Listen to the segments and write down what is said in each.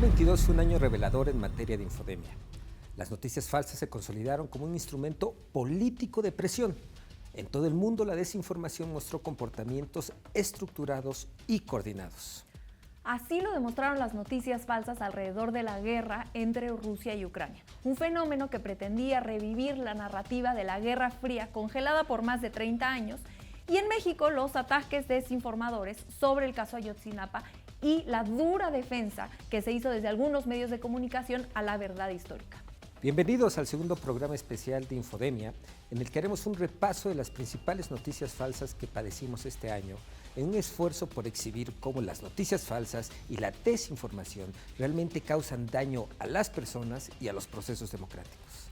2022 fue un año revelador en materia de infodemia. Las noticias falsas se consolidaron como un instrumento político de presión. En todo el mundo la desinformación mostró comportamientos estructurados y coordinados. Así lo demostraron las noticias falsas alrededor de la guerra entre Rusia y Ucrania, un fenómeno que pretendía revivir la narrativa de la Guerra Fría congelada por más de 30 años, y en México los ataques desinformadores sobre el caso Ayotzinapa y la dura defensa que se hizo desde algunos medios de comunicación a la verdad histórica. Bienvenidos al segundo programa especial de Infodemia, en el que haremos un repaso de las principales noticias falsas que padecimos este año, en un esfuerzo por exhibir cómo las noticias falsas y la desinformación realmente causan daño a las personas y a los procesos democráticos.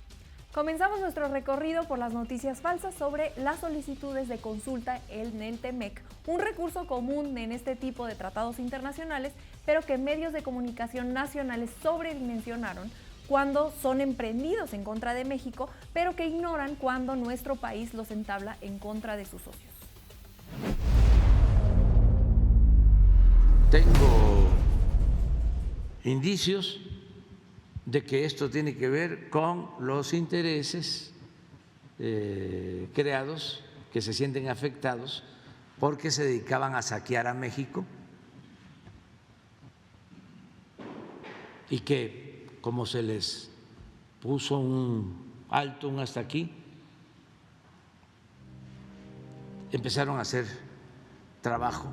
Comenzamos nuestro recorrido por las noticias falsas sobre las solicitudes de consulta en el TEMEC, un recurso común en este tipo de tratados internacionales, pero que medios de comunicación nacionales sobredimensionaron cuando son emprendidos en contra de México, pero que ignoran cuando nuestro país los entabla en contra de sus socios. Tengo indicios de que esto tiene que ver con los intereses creados que se sienten afectados porque se dedicaban a saquear a México y que, como se les puso un alto, un hasta aquí, empezaron a hacer trabajo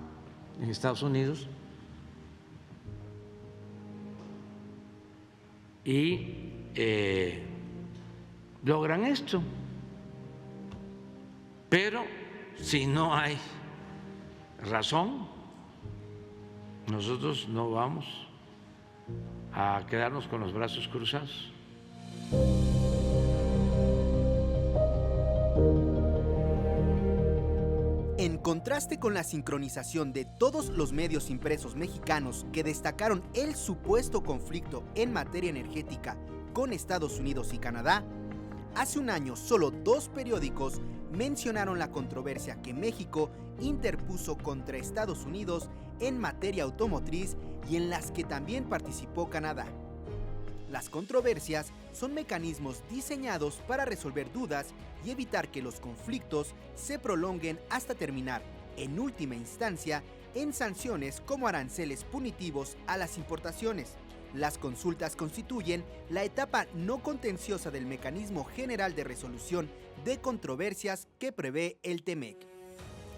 en Estados Unidos y logran esto. Pero si no hay razón, nosotros no vamos a quedarnos con los brazos cruzados. En contraste con la sincronización de todos los medios impresos mexicanos que destacaron el supuesto conflicto en materia energética con Estados Unidos y Canadá, hace un año solo 2 periódicos mencionaron la controversia que México interpuso contra Estados Unidos en materia automotriz y en las que también participó Canadá. Las controversias son mecanismos diseñados para resolver dudas y evitar que los conflictos se prolonguen hasta terminar, en última instancia, en sanciones como aranceles punitivos a las importaciones. Las consultas constituyen la etapa no contenciosa del Mecanismo General de Resolución de Controversias que prevé el TEMEC.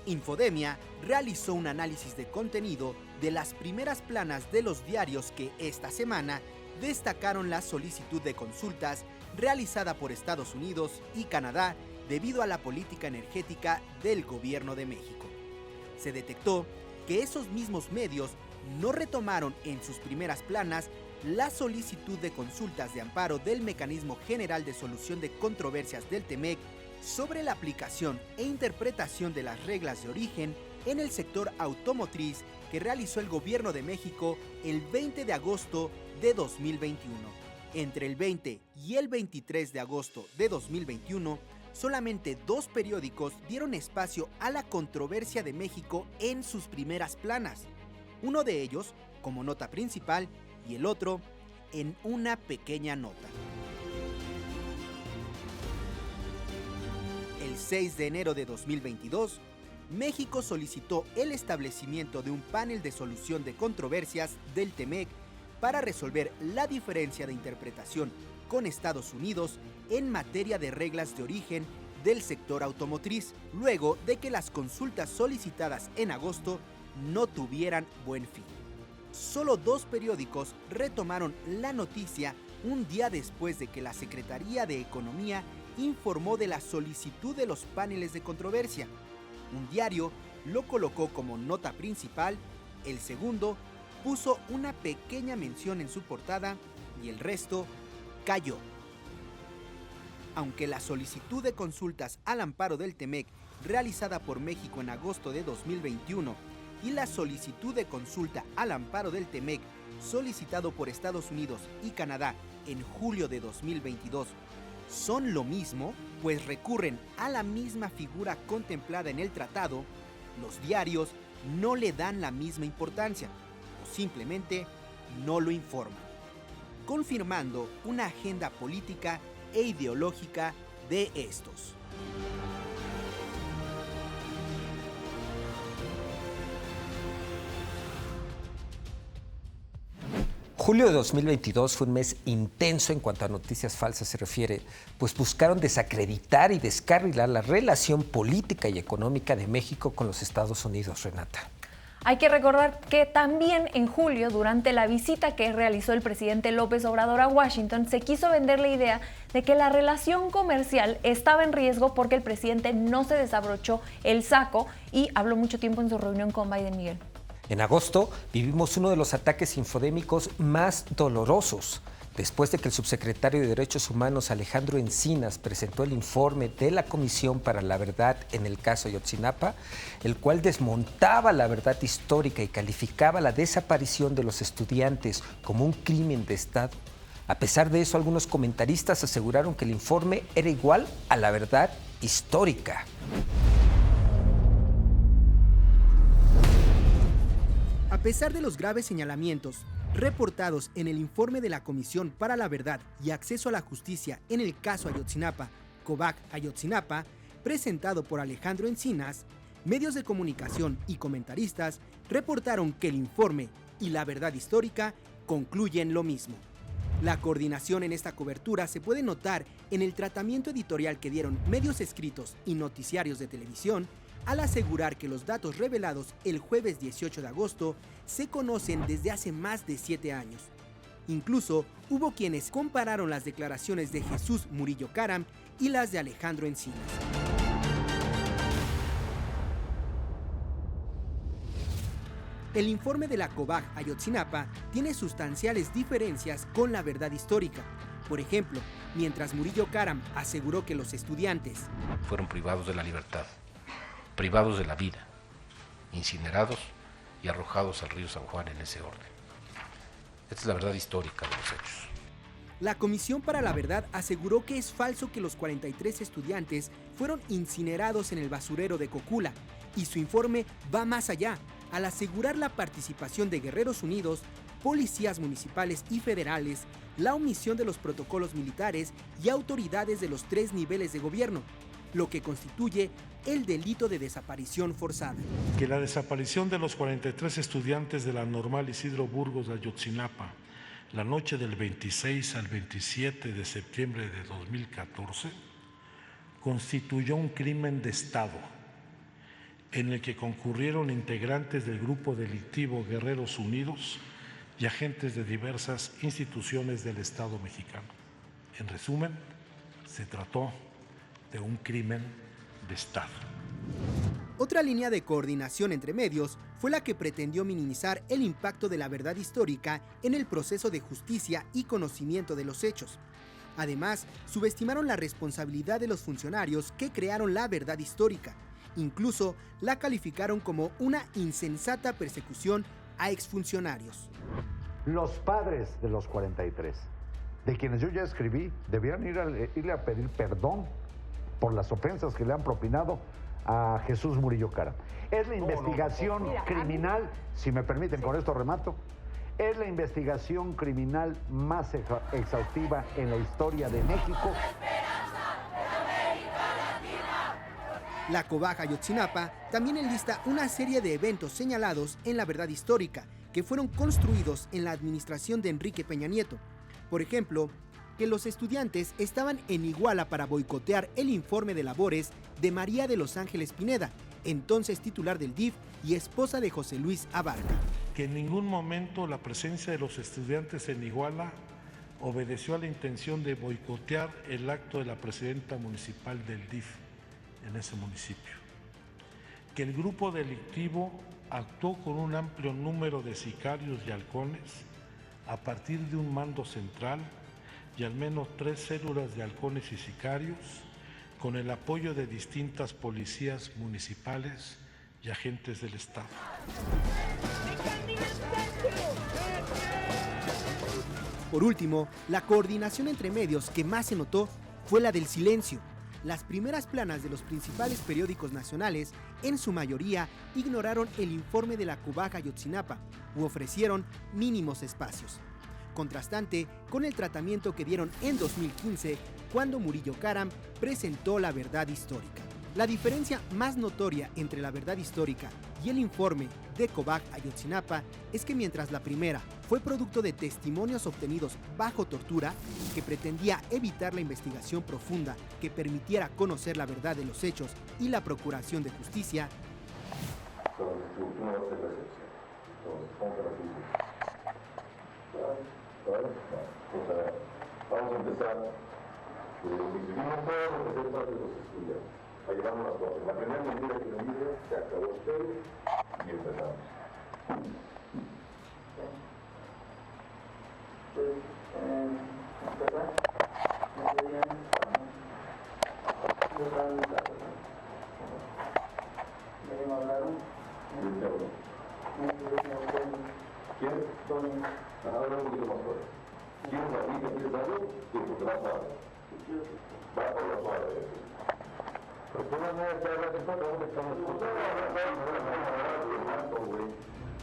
Infodemia realizó un análisis de contenido de las primeras planas de los diarios que esta semana destacaron la solicitud de consultas realizada por Estados Unidos y Canadá debido a la política energética del Gobierno de México. Se detectó que esos mismos medios no retomaron en sus primeras planas la solicitud de consultas de amparo del Mecanismo General de Solución de Controversias del TEMEC sobre la aplicación e interpretación de las reglas de origen en el sector automotriz que realizó el Gobierno de México el 20 de agosto de 2021. Entre el 20 y el 23 de agosto de 2021, solamente 2 periódicos dieron espacio a la controversia de México en sus primeras planas. Uno de ellos como nota principal y el otro en una pequeña nota. El 6 de enero de 2022, México solicitó el establecimiento de un panel de solución de controversias del TEMEC para resolver la diferencia de interpretación con Estados Unidos en materia de reglas de origen del sector automotriz, luego de que las consultas solicitadas en agosto no tuvieran buen fin. Solo 2 periódicos retomaron la noticia un día después de que la Secretaría de Economía informó de la solicitud de los paneles de controversia. Un diario lo colocó como nota principal, el segundo puso una pequeña mención en su portada y el resto cayó. Aunque la solicitud de consultas al amparo del TEMEC realizada por México en agosto de 2021 y la solicitud de consulta al amparo del TEMEC solicitado por Estados Unidos y Canadá en julio de 2022 son lo mismo, pues recurren a la misma figura contemplada en el tratado, los diarios no le dan la misma importancia o simplemente no lo informan. confirmando una agenda política e ideológica de estos. Julio de 2022 fue un mes intenso en cuanto a noticias falsas se refiere, pues buscaron desacreditar y descarrilar la relación política y económica de México con los Estados Unidos, Renata. Hay que recordar que también en julio, durante la visita que realizó el presidente López Obrador a Washington, se quiso vender la idea de que la relación comercial estaba en riesgo porque el presidente no se desabrochó el saco y habló mucho tiempo en su reunión con Biden, Miguel. En agosto vivimos uno de los ataques infodémicos más dolorosos, después de que el subsecretario de Derechos Humanos Alejandro Encinas presentó el informe de la Comisión para la Verdad en el caso Ayotzinapa, el cual desmontaba la verdad histórica y calificaba la desaparición de los estudiantes como un crimen de Estado. A pesar de eso, algunos comentaristas aseguraron que el informe era igual a la verdad histórica. A pesar de los graves señalamientos reportados en el informe de la Comisión para la Verdad y Acceso a la Justicia en el caso Ayotzinapa, COVAC Ayotzinapa, presentado por Alejandro Encinas, medios de comunicación y comentaristas reportaron que el informe y la verdad histórica concluyen lo mismo. La coordinación en esta cobertura se puede notar en el tratamiento editorial que dieron medios escritos y noticiarios de televisión al asegurar que los datos revelados el jueves 18 de agosto se conocen desde hace más de 7 años. Incluso hubo quienes compararon las declaraciones de Jesús Murillo Caram y las de Alejandro Encinas. El informe de la COVAC Ayotzinapa tiene sustanciales diferencias con la verdad histórica. Por ejemplo, mientras Murillo Caram aseguró que los estudiantes fueron privados de la libertad, privados de la vida, incinerados y arrojados al río San Juan en ese orden. Esta es la verdad histórica de los hechos. La Comisión para la Verdad aseguró que es falso que los 43 estudiantes fueron incinerados en el basurero de Cocula, y su informe va más allá, al asegurar la participación de Guerreros Unidos, policías municipales y federales, la omisión de los protocolos militares y autoridades de los 3 niveles de gobierno, lo que constituye el delito de desaparición forzada. Que la desaparición de los 43 estudiantes de la Normal Isidro Burgos de Ayotzinapa, la noche del 26 al 27 de septiembre de 2014, constituyó un crimen de Estado, en el que concurrieron integrantes del grupo delictivo Guerreros Unidos y agentes de diversas instituciones del Estado mexicano. En resumen, se trató de un crimen de Estado. Otra línea de coordinación entre medios fue la que pretendió minimizar el impacto de la verdad histórica en el proceso de justicia y conocimiento de los hechos. Además, subestimaron la responsabilidad de los funcionarios que crearon la verdad histórica. Incluso la calificaron como una insensata persecución a exfuncionarios. Los padres de los 43, de quienes yo ya escribí, debieran irle a pedir perdón por las ofensas que le han propinado a Jesús Murillo Caram. Es la investigación criminal, si me permiten, con esto remato, es la investigación criminal más exhaustiva en la historia de México. La COVAC Ayotzinapa también enlista una serie de eventos señalados en la verdad histórica que fueron construidos en la administración de Enrique Peña Nieto. Por ejemplo, que los estudiantes estaban en Iguala para boicotear el informe de labores de María de los Ángeles Pineda, entonces titular del DIF y esposa de José Luis Abarca. Que en ningún momento la presencia de los estudiantes en Iguala obedeció a la intención de boicotear el acto de la presidenta municipal del DIF en ese municipio. Que el grupo delictivo actuó con un amplio número de sicarios y halcones a partir de un mando central y al menos 3 células de halcones y sicarios con el apoyo de distintas policías municipales y agentes del Estado. Por último, la coordinación entre medios que más se notó fue la del silencio. Las primeras planas de los principales periódicos nacionales, en su mayoría, ignoraron el informe de la COVAC Ayotzinapa u ofrecieron mínimos espacios. contrastante con el tratamiento que dieron en 2015 cuando Murillo Karam presentó la verdad histórica. La diferencia más notoria entre la verdad histórica y el informe de Kobach Ayotzinapa es que mientras la primera fue producto de testimonios obtenidos bajo tortura que pretendía evitar la investigación profunda que permitiera conocer la verdad de los hechos y la procuración de justicia, vamos a empezar. Vivimos todos los preceptos de los estudiantes. Ahí vamos las cosas. La primera mentira que me dice, se acabó usted y empezamos. ¿Quién? Habla un poquito más fuerte. ¿Quieres abrir? ¿Quieres algo? Sí, porque va suave. Va por la suave.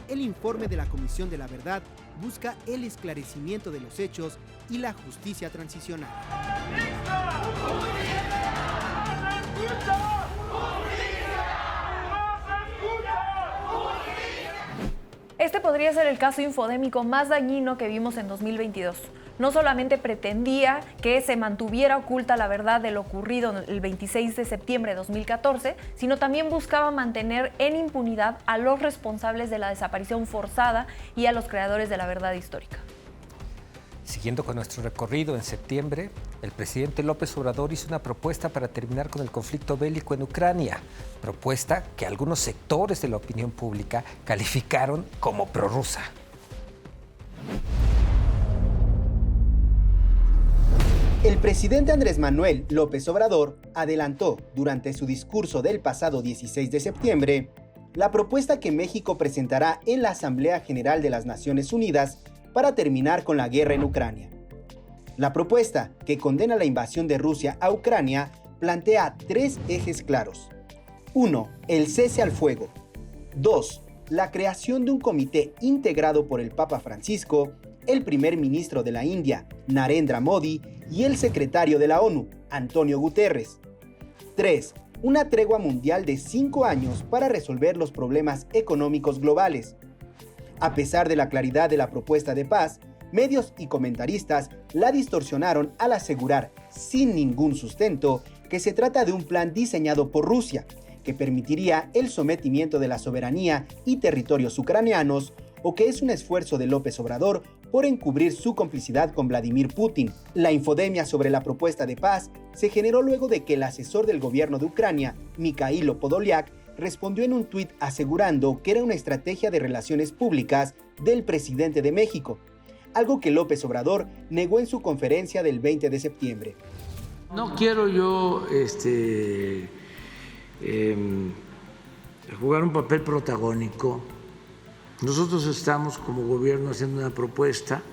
El informe de la Comisión de la Verdad busca el esclarecimiento de los hechos y la justicia transicional. Este podría ser el caso infodémico más dañino que vimos en 2022. No solamente pretendía que se mantuviera oculta la verdad de lo ocurrido el 26 de septiembre de 2014, sino también buscaba mantener en impunidad a los responsables de la desaparición forzada y a los creadores de la verdad histórica. Siguiendo con nuestro recorrido, en septiembre, el presidente López Obrador hizo una propuesta para terminar con el conflicto bélico en Ucrania, propuesta que algunos sectores de la opinión pública calificaron como prorrusa. El presidente Andrés Manuel López Obrador adelantó durante su discurso del pasado 16 de septiembre la propuesta que México presentará en la Asamblea General de las Naciones Unidas para terminar con la guerra en Ucrania. La propuesta, que condena la invasión de Rusia a Ucrania, plantea 3 ejes claros. 1. El cese al fuego. 2. La creación de un comité integrado por el Papa Francisco, el primer ministro de la India, Narendra Modi, y el secretario de la ONU, Antonio Guterres. 3. Una tregua mundial de 5 años para resolver los problemas económicos globales. A pesar de la claridad de la propuesta de paz, medios y comentaristas la distorsionaron al asegurar, sin ningún sustento, que se trata de un plan diseñado por Rusia, que permitiría el sometimiento de la soberanía y territorios ucranianos, o que es un esfuerzo de López Obrador por encubrir su complicidad con Vladimir Putin. La infodemia sobre la propuesta de paz se generó luego de que el asesor del gobierno de Ucrania, Mikhailo Podolyak, respondió en un tuit asegurando que era una estrategia de relaciones públicas del presidente de México, algo que López Obrador negó en su conferencia del 20 de septiembre. No quiero yo jugar un papel protagónico. Nosotros estamos como gobierno haciendo una propuesta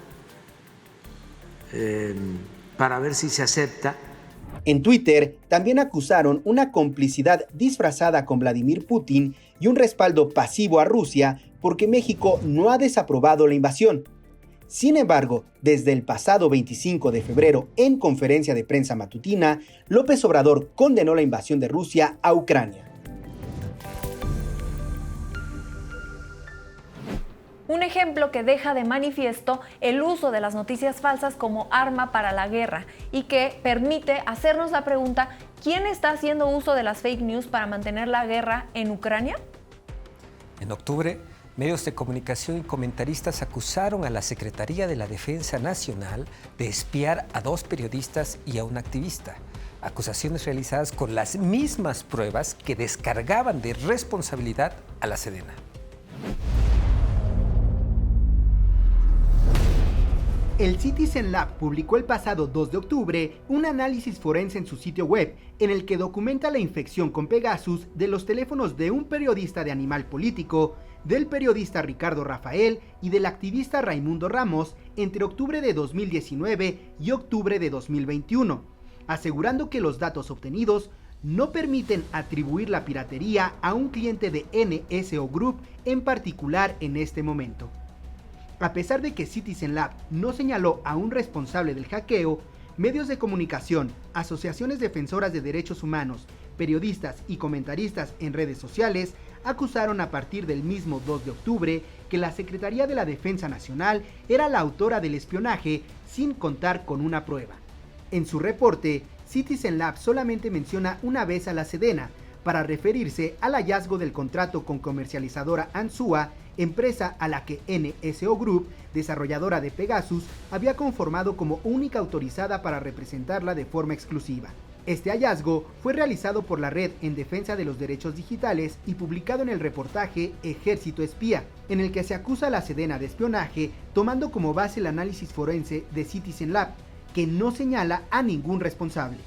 para ver si se acepta. En Twitter también acusaron una complicidad disfrazada con Vladimir Putin y un respaldo pasivo a Rusia porque México no ha desaprobado la invasión. Sin embargo, desde el pasado 25 de febrero, en conferencia de prensa matutina, López Obrador condenó la invasión de Rusia a Ucrania. Un ejemplo que deja de manifiesto el uso de las noticias falsas como arma para la guerra y que permite hacernos la pregunta: ¿quién está haciendo uso de las fake news para mantener la guerra en Ucrania? En octubre, medios de comunicación y comentaristas acusaron a la Secretaría de la Defensa Nacional de espiar a 2 periodistas y a un activista. Acusaciones realizadas con las mismas pruebas que descargaban de responsabilidad a la Sedena. El Citizen Lab publicó el pasado 2 de octubre un análisis forense en su sitio web en el que documenta la infección con Pegasus de los teléfonos de un periodista de Animal Político, del periodista Ricardo Rafael y del activista Raimundo Ramos entre octubre de 2019 y octubre de 2021, asegurando que los datos obtenidos no permiten atribuir la piratería a un cliente de NSO Group en particular en este momento. A pesar de que Citizen Lab no señaló a un responsable del hackeo, medios de comunicación, asociaciones defensoras de derechos humanos, periodistas y comentaristas en redes sociales acusaron a partir del mismo 2 de octubre que la Secretaría de la Defensa Nacional era la autora del espionaje sin contar con una prueba. En su reporte, Citizen Lab solamente menciona una vez a la Sedena para referirse al hallazgo del contrato con comercializadora Ansúa, empresa a la que NSO Group, desarrolladora de Pegasus, había conformado como única autorizada para representarla de forma exclusiva. Este hallazgo fue realizado por la Red en Defensa de los Derechos Digitales y publicado en el reportaje Ejército Espía, en el que se acusa a la Sedena de espionaje, tomando como base el análisis forense de Citizen Lab, que no señala a ningún responsable.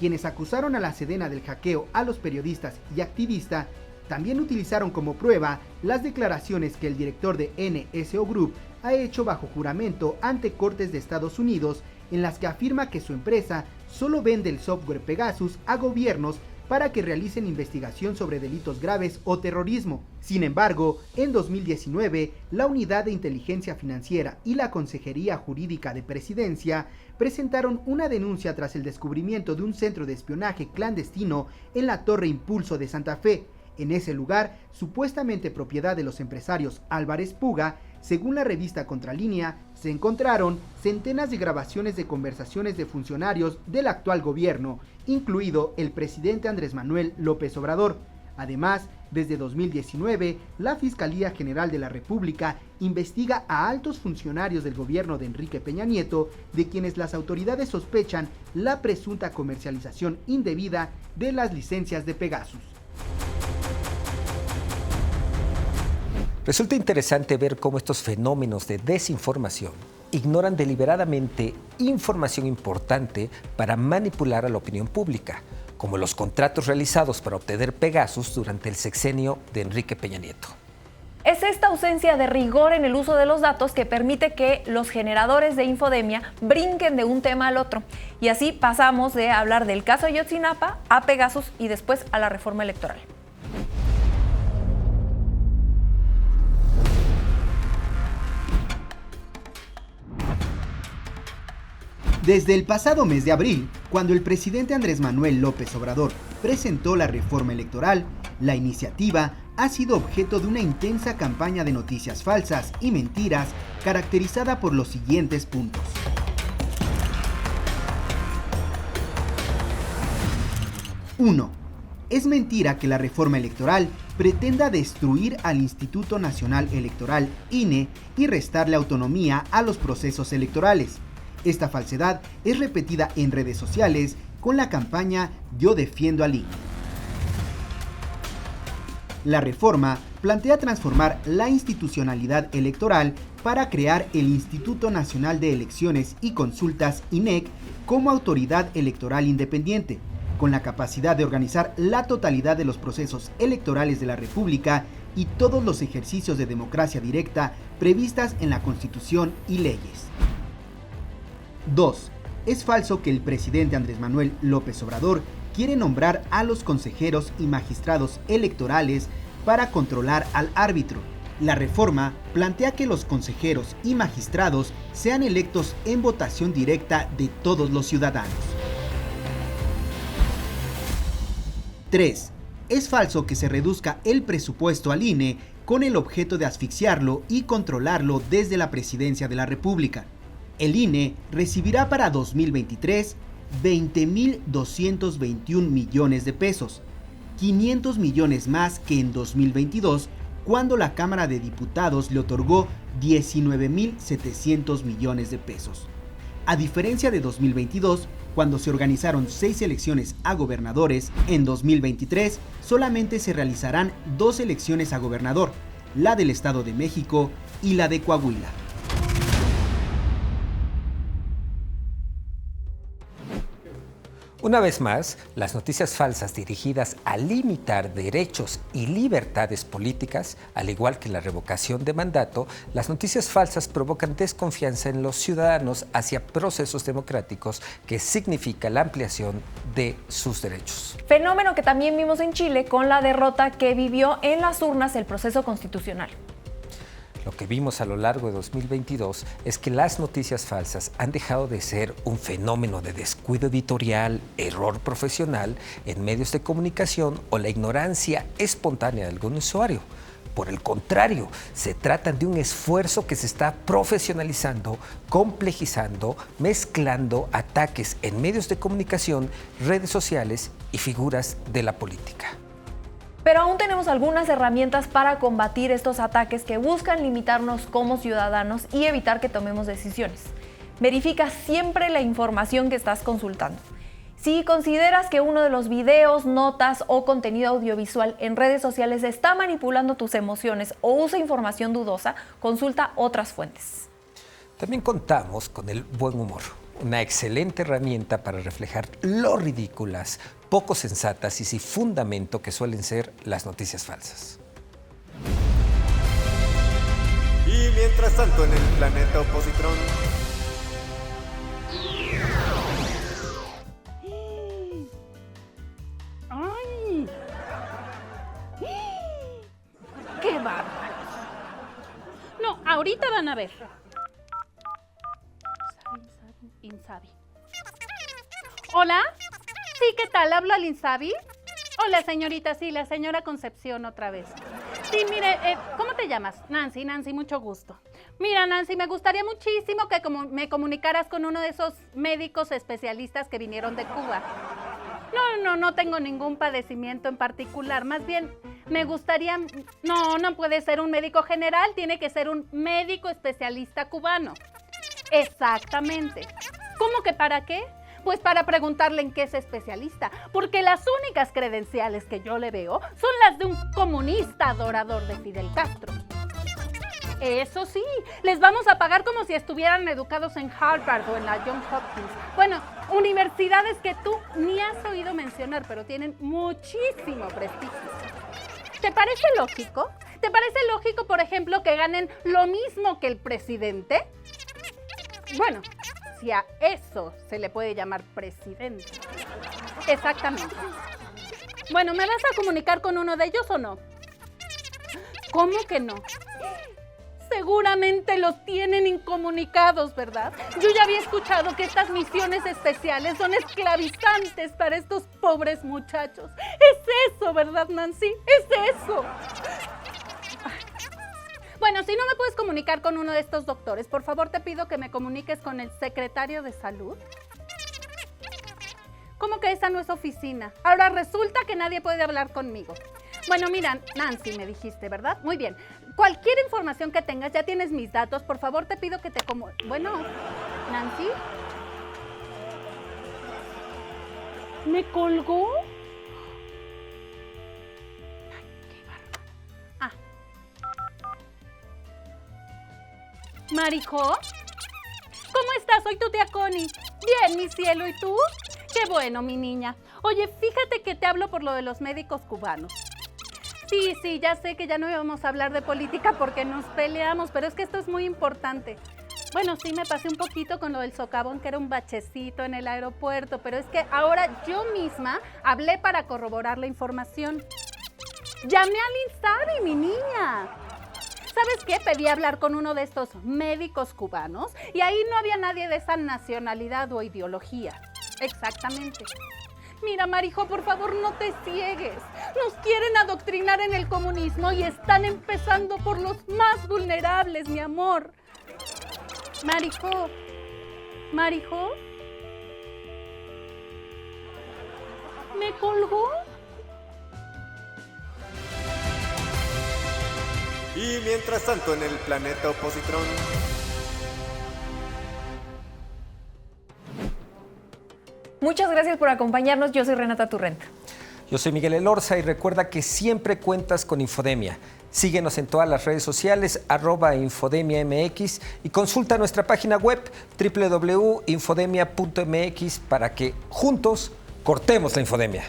Quienes acusaron a la Sedena del hackeo a los periodistas y activistas también utilizaron como prueba las declaraciones que el director de NSO Group ha hecho bajo juramento ante cortes de Estados Unidos, en las que afirma que su empresa solo vende el software Pegasus a gobiernos para que realicen investigación sobre delitos graves o terrorismo. Sin embargo, en 2019, la Unidad de Inteligencia Financiera y la Consejería Jurídica de Presidencia presentaron una denuncia tras el descubrimiento de un centro de espionaje clandestino en la Torre Impulso de Santa Fe. En ese lugar, supuestamente propiedad de los empresarios Álvarez Puga, según la revista Contralínea, se encontraron centenas de grabaciones de conversaciones de funcionarios del actual gobierno, incluido el presidente Andrés Manuel López Obrador. Además, desde 2019, la Fiscalía General de la República investiga a altos funcionarios del gobierno de Enrique Peña Nieto, de quienes las autoridades sospechan la presunta comercialización indebida de las licencias de Pegasus. Resulta interesante ver cómo estos fenómenos de desinformación ignoran deliberadamente información importante para manipular a la opinión pública, como los contratos realizados para obtener Pegasus durante el sexenio de Enrique Peña Nieto. Es esta ausencia de rigor en el uso de los datos que permite que los generadores de infodemia brinquen de un tema al otro. Y así pasamos de hablar del caso Ayotzinapa a Pegasus y después a la reforma electoral. Desde el pasado mes de abril, cuando el presidente Andrés Manuel López Obrador presentó la reforma electoral, la iniciativa ha sido objeto de una intensa campaña de noticias falsas y mentiras caracterizada por los siguientes puntos. 1. Es mentira que la reforma electoral pretenda destruir al Instituto Nacional Electoral, INE, y restarle autonomía a los procesos electorales. Esta falsedad es repetida en redes sociales con la campaña Yo defiendo al INE. La reforma plantea transformar la institucionalidad electoral para crear el Instituto Nacional de Elecciones y Consultas, INEC, como autoridad electoral independiente, con la capacidad de organizar la totalidad de los procesos electorales de la República y todos los ejercicios de democracia directa previstas en la Constitución y leyes. 2. Es falso que el presidente Andrés Manuel López Obrador quiere nombrar a los consejeros y magistrados electorales para controlar al árbitro. La reforma plantea que los consejeros y magistrados sean electos en votación directa de todos los ciudadanos. 3. Es falso que se reduzca el presupuesto al INE con el objeto de asfixiarlo y controlarlo desde la Presidencia de la República. El INE recibirá para 2023 20.221 millones de pesos, 500 millones más que en 2022, cuando la Cámara de Diputados le otorgó 19.700 millones de pesos. A diferencia de 2022, cuando se organizaron 6 elecciones a gobernadores, en 2023 solamente se realizarán 2 elecciones a gobernador, la del Estado de México y la de Coahuila. Una vez más, las noticias falsas dirigidas a limitar derechos y libertades políticas, al igual que la revocación de mandato, las noticias falsas provocan desconfianza en los ciudadanos hacia procesos democráticos que significa la ampliación de sus derechos. Fenómeno que también vimos en Chile con la derrota que vivió en las urnas el proceso constitucional. Lo que vimos a lo largo de 2022 es que las noticias falsas han dejado de ser un fenómeno de descuido editorial, error profesional en medios de comunicación o la ignorancia espontánea de algún usuario. Por el contrario, se trata de un esfuerzo que se está profesionalizando, complejizando, mezclando ataques en medios de comunicación, redes sociales y figuras de la política. Pero aún tenemos algunas herramientas para combatir estos ataques que buscan limitarnos como ciudadanos y evitar que tomemos decisiones. Verifica siempre la información que estás consultando. Si consideras que uno de los videos, notas o contenido audiovisual en redes sociales está manipulando tus emociones o usa información dudosa, consulta otras fuentes. También contamos con el buen humor, una excelente herramienta para reflejar lo ridículas, poco sensatas y sin fundamento que suelen ser las noticias falsas. Y mientras tanto en el planeta Opositrón. ¡Ay! ¡Qué bárbaros! No, ahorita van a ver. Insabi. ¿Hola? Sí, ¿qué tal? ¿Habla el Insabi? Hola, señorita, sí, la señora Concepción otra vez. Sí, mire, ¿cómo te llamas? Nancy, mucho gusto. Mira, Nancy, me gustaría muchísimo que me comunicaras con uno de esos médicos especialistas que vinieron de Cuba. No tengo ningún padecimiento en particular, más bien me gustaría... No puede ser un médico general, tiene que ser un médico especialista cubano. Exactamente. ¿Cómo que para qué? Pues para preguntarle en qué es especialista, porque las únicas credenciales que yo le veo son las de un comunista adorador de Fidel Castro. Eso sí, les vamos a pagar como si estuvieran educados en Harvard o en la Johns Hopkins. Bueno, universidades que tú ni has oído mencionar, pero tienen muchísimo prestigio. ¿Te parece lógico? ¿Te parece lógico, por ejemplo, que ganen lo mismo que el presidente? Bueno, si a eso se le puede llamar presidente. Exactamente. Bueno, ¿me vas a comunicar con uno de ellos o no? ¿Cómo que no? Seguramente los tienen incomunicados, ¿verdad? Yo ya había escuchado que estas misiones especiales son esclavizantes para estos pobres muchachos. Es eso, ¿verdad, Nancy? Es eso. Bueno, si no me puedes comunicar con uno de estos doctores, por favor te pido que me comuniques con el secretario de salud. ¿Cómo que esa no es oficina? Ahora resulta que nadie puede hablar conmigo. Bueno, mira, Nancy me dijiste, ¿verdad? Muy bien. Cualquier información que tengas, ya tienes mis datos. Por favor, te pido que te Bueno, Nancy. ¿Me colgó? Ay, qué bárbaro. Ah. Marijo, ¿cómo estás? Soy tu tía Connie. Bien, mi cielo, ¿y tú? Qué bueno, mi niña. Oye, fíjate que te hablo por lo de los médicos cubanos. Sí, ya sé que ya no íbamos a hablar de política porque nos peleamos, pero es que esto es muy importante. Bueno, sí, me pasé un poquito con lo del socavón, que era un bachecito en el aeropuerto, pero es que ahora yo misma hablé para corroborar la información. Llamé al Insabi, mi niña. ¿Sabes qué? Pedí hablar con uno de estos médicos cubanos y ahí no había nadie de esa nacionalidad o ideología. Exactamente. Mira, Marijo, por favor, no te ciegues. Nos quieren adoctrinar en el comunismo y están empezando por los más vulnerables, mi amor. Marijo. ¿Marijo? ¿Me colgó? Y mientras tanto en el planeta Opositrón. Muchas gracias por acompañarnos. Yo soy Renata Turrenta. Yo soy Miguel Elorza y recuerda que siempre cuentas con Infodemia. Síguenos en todas las redes sociales, @InfodemiaMX y consulta nuestra página web www.infodemia.mx para que juntos cortemos la infodemia.